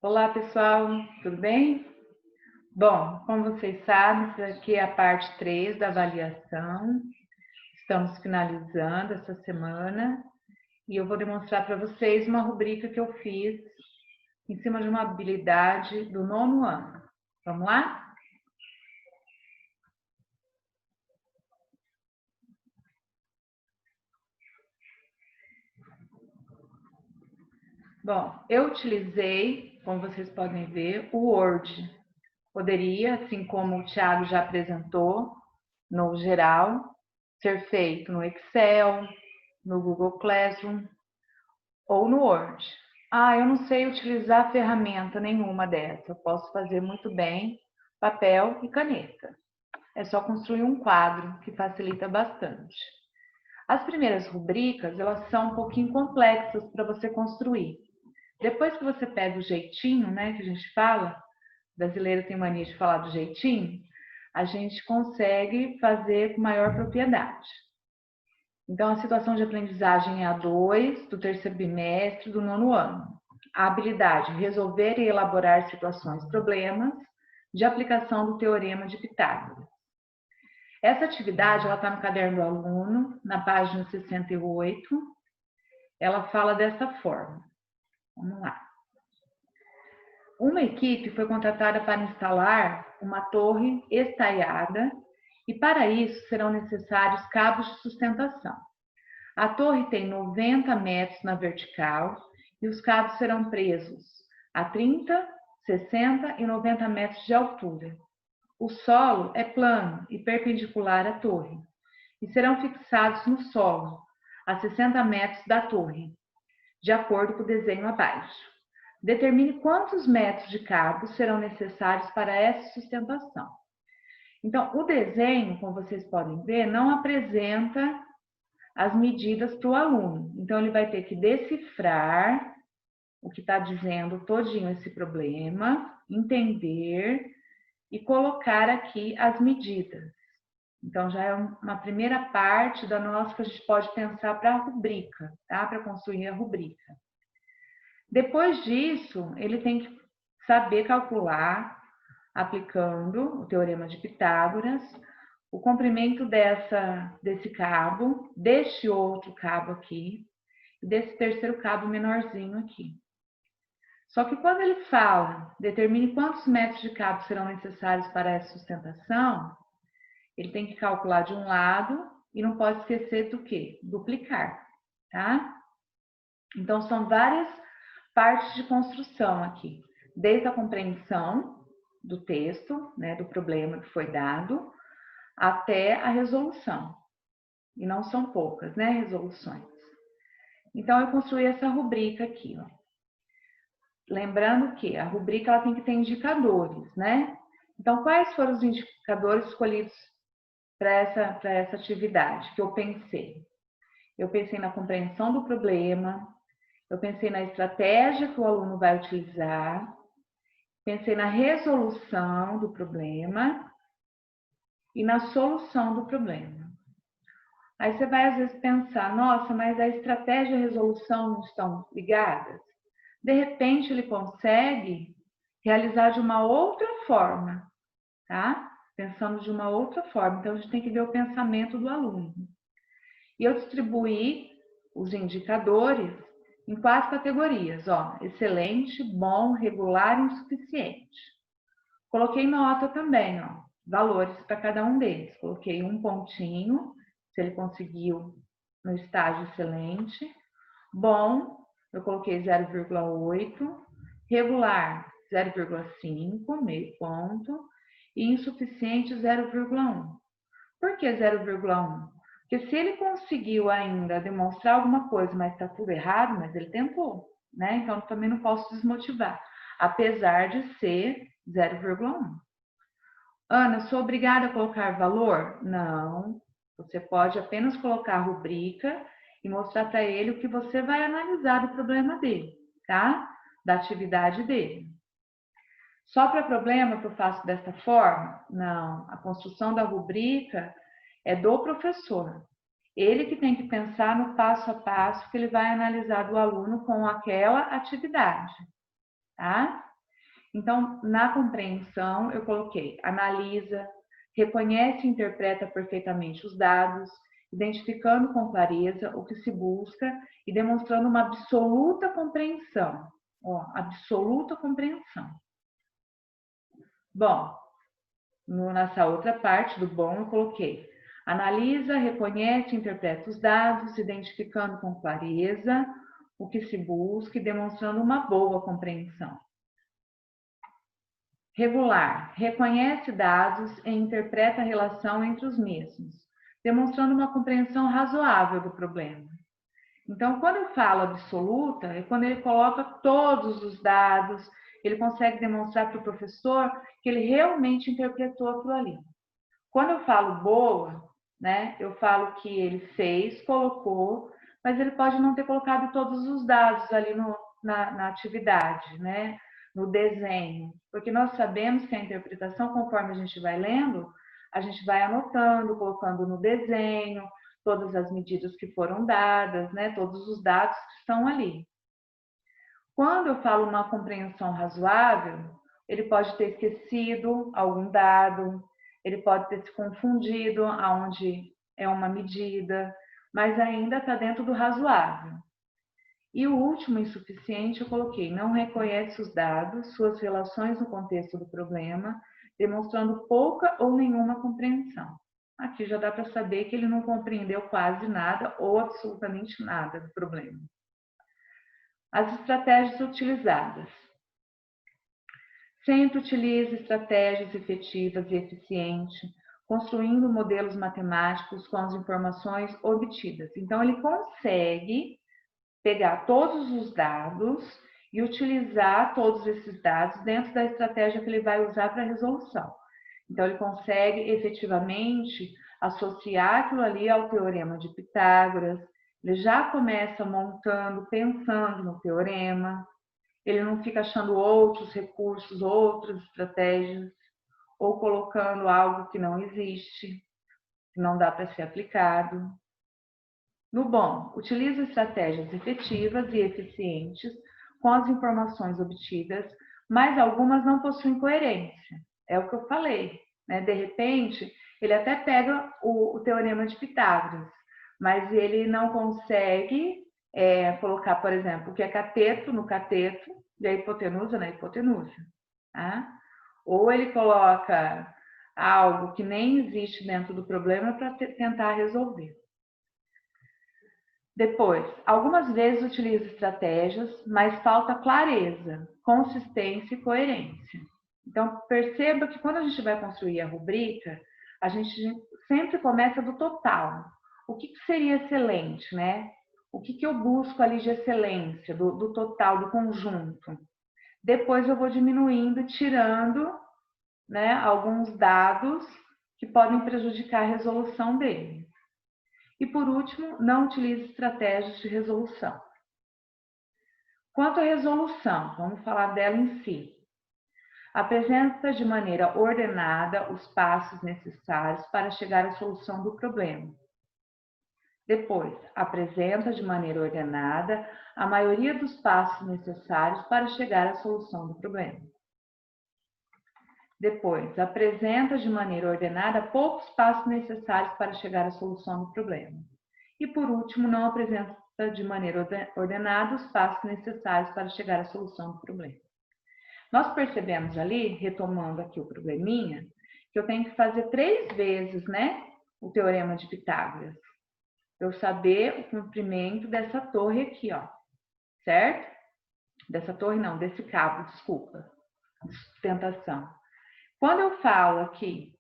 Olá, pessoal, tudo bem? Bom, como vocês sabem, isso aqui é a parte 3 da avaliação. Estamos finalizando essa semana e eu vou demonstrar para vocês uma rubrica que eu fiz em cima de uma habilidade do 9º ano. Vamos lá? Bom, eu utilizei, como vocês podem ver, o Word. Poderia, assim como o Thiago já apresentou, no geral, ser feito no Excel, no Google Classroom ou no Word. Eu não sei utilizar ferramenta nenhuma dessa. Eu posso fazer muito bem papel e caneta. É só construir um quadro, que facilita bastante. As primeiras rubricas, elas são um pouquinho complexas para você construir. Depois que você pega o jeitinho, né, que a gente fala, brasileiro tem mania de falar do jeitinho, a gente consegue fazer com maior propriedade. Então, a situação de aprendizagem é a 2 do terceiro bimestre do 9º ano. A habilidade resolver e elaborar situações, problemas, de aplicação do teorema de Pitágoras. Essa atividade está no caderno do aluno, na página 68. Ela fala dessa forma. Vamos lá. Uma equipe foi contratada para instalar uma torre estaiada e, para isso, serão necessários cabos de sustentação. A torre tem 90 metros na vertical e os cabos serão presos a 30, 60 e 90 metros de altura. O solo é plano e perpendicular à torre e serão fixados no solo a 60 metros da torre, de acordo com o desenho abaixo. Determine quantos metros de cabos serão necessários para essa sustentação. Então, o desenho, como vocês podem ver, não apresenta as medidas para o aluno. Então, ele vai ter que decifrar o que está dizendo todinho esse problema, entender e colocar aqui as medidas. Então, já é uma primeira parte da nossa que a gente pode pensar para a rubrica, tá? Para construir a rubrica. Depois disso, ele tem que saber calcular, aplicando o teorema de Pitágoras, o comprimento desse cabo, deste outro cabo aqui, e desse terceiro cabo menorzinho aqui. Só que quando ele fala, determine quantos metros de cabo serão necessários para essa sustentação, ele tem que calcular de um lado e não pode esquecer do quê? Duplicar, tá? Então, são várias partes de construção aqui, desde a compreensão do texto, né, do problema que foi dado, até a resolução. E não são poucas, né, resoluções. Então, eu construí essa rubrica aqui, ó. Lembrando que a rubrica ela tem que ter indicadores, né? Então, quais foram os indicadores escolhidos para essa atividade que eu pensei? Eu pensei na compreensão do problema, eu pensei na estratégia que o aluno vai utilizar, pensei na resolução do problema e na solução do problema. Aí você vai às vezes pensar, nossa, mas a estratégia e a resolução não estão ligadas? De repente ele consegue realizar de uma outra forma, tá? Pensando de uma outra forma. Então a gente tem que ver o pensamento do aluno. E eu distribuí os indicadores em 4 categorias, ó, excelente, bom, regular e insuficiente. Coloquei nota também, ó, valores para cada um deles. Coloquei um pontinho, se ele conseguiu no estágio excelente. Bom, eu coloquei 0,8. Regular, 0,5, meio ponto. E insuficiente, 0,1. Por que 0,1? Porque se ele conseguiu ainda demonstrar alguma coisa, mas está tudo errado, mas ele tentou, né? Então, eu também não posso desmotivar, apesar de ser 0,1. Ana, sou obrigada a colocar valor? Não. Você pode apenas colocar a rubrica e mostrar para ele o que você vai analisar do problema dele, tá? Da atividade dele. Só para problema que eu faço dessa forma? Não. A construção da rubrica é do professor. Ele que tem que pensar no passo a passo que ele vai analisar do aluno com aquela atividade, tá? Então, na compreensão, eu coloquei analisa, reconhece e interpreta perfeitamente os dados, identificando com clareza o que se busca e demonstrando uma absoluta compreensão. Ó, absoluta compreensão. Bom, nessa outra parte do bom, eu coloquei analisa, reconhece e interpreta os dados, identificando com clareza o que se busca e demonstrando uma boa compreensão. Regular, reconhece dados e interpreta a relação entre os mesmos, demonstrando uma compreensão razoável do problema. Então, quando eu falo absoluta, é quando ele coloca todos os dados, ele consegue demonstrar para o professor que ele realmente interpretou aquilo ali. Quando eu falo boa, né, eu falo que ele fez, colocou, mas ele pode não ter colocado todos os dados ali na atividade, né, no desenho, porque nós sabemos que a interpretação, conforme a gente vai lendo, a gente vai anotando, colocando no desenho, todas as medidas que foram dadas, né, todos os dados que estão ali. Quando eu falo uma compreensão razoável, ele pode ter esquecido algum dado, ele pode ter se confundido aonde é uma medida, mas ainda está dentro do razoável. E o último insuficiente eu coloquei, não reconhece os dados, suas relações no contexto do problema, demonstrando pouca ou nenhuma compreensão. Aqui já dá para saber que ele não compreendeu quase nada ou absolutamente nada do problema. As estratégias utilizadas. Sempre utilize estratégias efetivas e eficientes, construindo modelos matemáticos com as informações obtidas. Então, ele consegue pegar todos os dados e utilizar todos esses dados dentro da estratégia que ele vai usar para a resolução. Então, ele consegue efetivamente associar aquilo ali ao teorema de Pitágoras, ele já começa montando, pensando no teorema, ele não fica achando outros recursos, outras estratégias, ou colocando algo que não existe, que não dá para ser aplicado. No bom, utiliza estratégias efetivas e eficientes com as informações obtidas, mas algumas não possuem coerência. É o que eu falei, né? De repente, ele até pega o teorema de Pitágoras, mas ele não consegue colocar, por exemplo, o que é cateto no cateto e a hipotenusa na hipotenusa. Tá? Ou ele coloca algo que nem existe dentro do problema para tentar resolver. Depois, algumas vezes utiliza estratégias, mas falta clareza, consistência e coerência. Então, perceba que quando a gente vai construir a rubrica, a gente sempre começa do total. O que seria excelente, né? O que eu busco ali de excelência, do total, do conjunto. Depois eu vou diminuindo, tirando, né, alguns dados que podem prejudicar a resolução dele. E por último, não utilize estratégias de resolução. Quanto à resolução, vamos falar dela em si. Apresenta de maneira ordenada os passos necessários para chegar à solução do problema. Depois, apresenta de maneira ordenada a maioria dos passos necessários para chegar à solução do problema. Depois, apresenta de maneira ordenada poucos passos necessários para chegar à solução do problema. E por último, não apresenta de maneira ordenada os passos necessários para chegar à solução do problema. Nós percebemos ali, retomando aqui o probleminha, que eu tenho que fazer 3 vezes, né, o teorema de Pitágoras. Para eu saber o comprimento dessa torre aqui, ó, certo? Dessa torre não, desse cabo, desculpa, de sustentação. Quando eu falo aqui,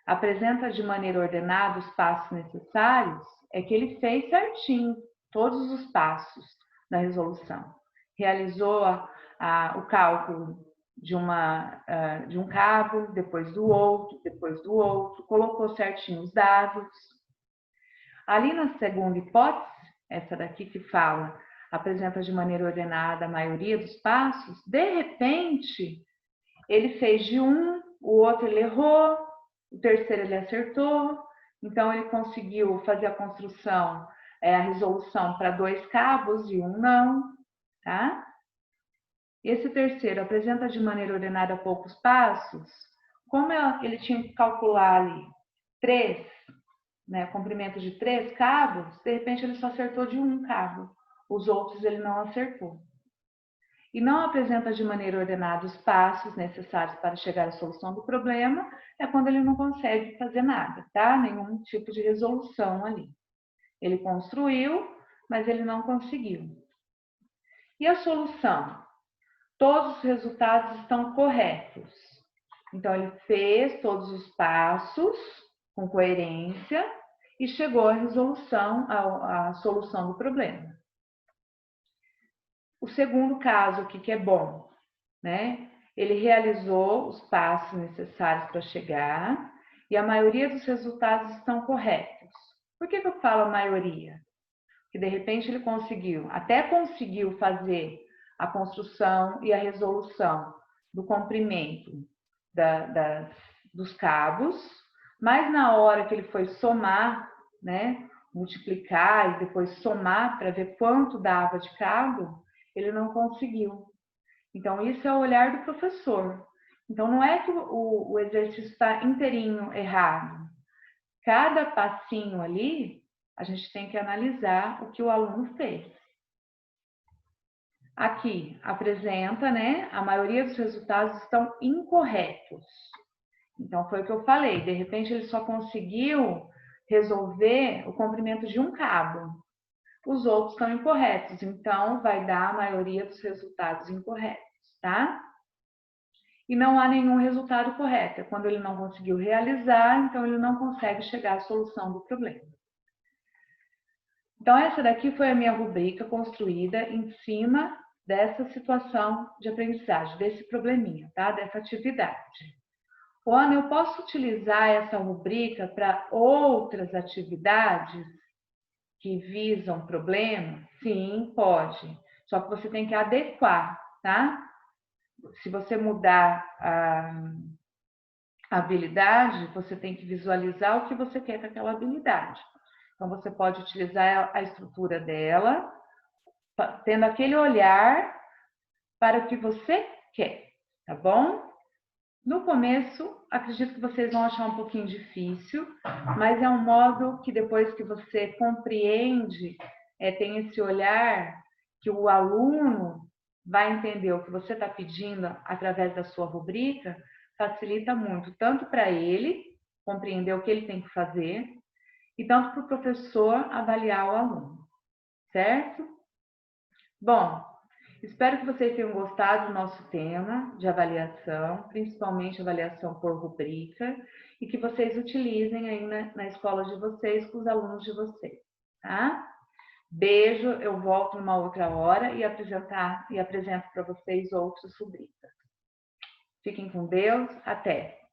apresenta de maneira ordenada os passos necessários, é que ele fez certinho todos os passos da resolução. Realizou o cálculo de um cabo, depois do outro, colocou certinho os dados. Ali na segunda hipótese, essa daqui que fala, apresenta de maneira ordenada a maioria dos passos, de repente, ele fez de um, o outro ele errou, o terceiro ele acertou, então ele conseguiu fazer a construção, a resolução para 2 cabos e um não, tá? Esse terceiro apresenta de maneira ordenada poucos passos. Como ele tinha que calcular ali 3, né, comprimento de 3 cabos, de repente ele só acertou de um cabo. Os outros ele não acertou. E não apresenta de maneira ordenada os passos necessários para chegar à solução do problema, é quando ele não consegue fazer nada, tá? Nenhum tipo de resolução ali. Ele construiu, mas ele não conseguiu. E a solução? Todos os resultados estão corretos. Então, ele fez todos os passos com coerência e chegou à resolução, à solução do problema. O segundo caso aqui, que é bom, né? Ele realizou os passos necessários para chegar e a maioria dos resultados estão corretos. Por que eu falo a maioria? Porque, de repente, ele até conseguiu fazer a construção e a resolução do comprimento dos cabos, mas na hora que ele foi somar, né, multiplicar e depois somar para ver quanto dava de cabo, ele não conseguiu. Então, isso é o olhar do professor. Então, não é que o exercício está inteirinho errado. Cada passinho ali, a gente tem que analisar o que o aluno fez. Aqui, apresenta, né? A maioria dos resultados estão incorretos. Então, foi o que eu falei. De repente, ele só conseguiu resolver o comprimento de um cabo. Os outros estão incorretos. Então, vai dar a maioria dos resultados incorretos, tá? E não há nenhum resultado correto. É quando ele não conseguiu realizar, então ele não consegue chegar à solução do problema. Então, essa daqui foi a minha rubrica construída em cima dessa situação de aprendizagem, desse probleminha, tá? Dessa atividade. Ana, eu posso utilizar essa rubrica para outras atividades que visam problema? Sim, pode. Só que você tem que adequar, tá? Se você mudar a habilidade, você tem que visualizar o que você quer com aquela habilidade. Então, você pode utilizar a estrutura dela, tendo aquele olhar para o que você quer, tá bom? No começo, acredito que vocês vão achar um pouquinho difícil, mas é um modo que depois que você compreende, tem esse olhar que o aluno vai entender o que você está pedindo através da sua rubrica, facilita muito, tanto para ele compreender o que ele tem que fazer, e tanto para o professor avaliar o aluno, certo? Bom, espero que vocês tenham gostado do nosso tema de avaliação, principalmente avaliação por rubrica, e que vocês utilizem aí na escola de vocês, com os alunos de vocês, tá? Beijo, eu volto numa outra hora e apresento para vocês outras rubricas. Fiquem com Deus, até!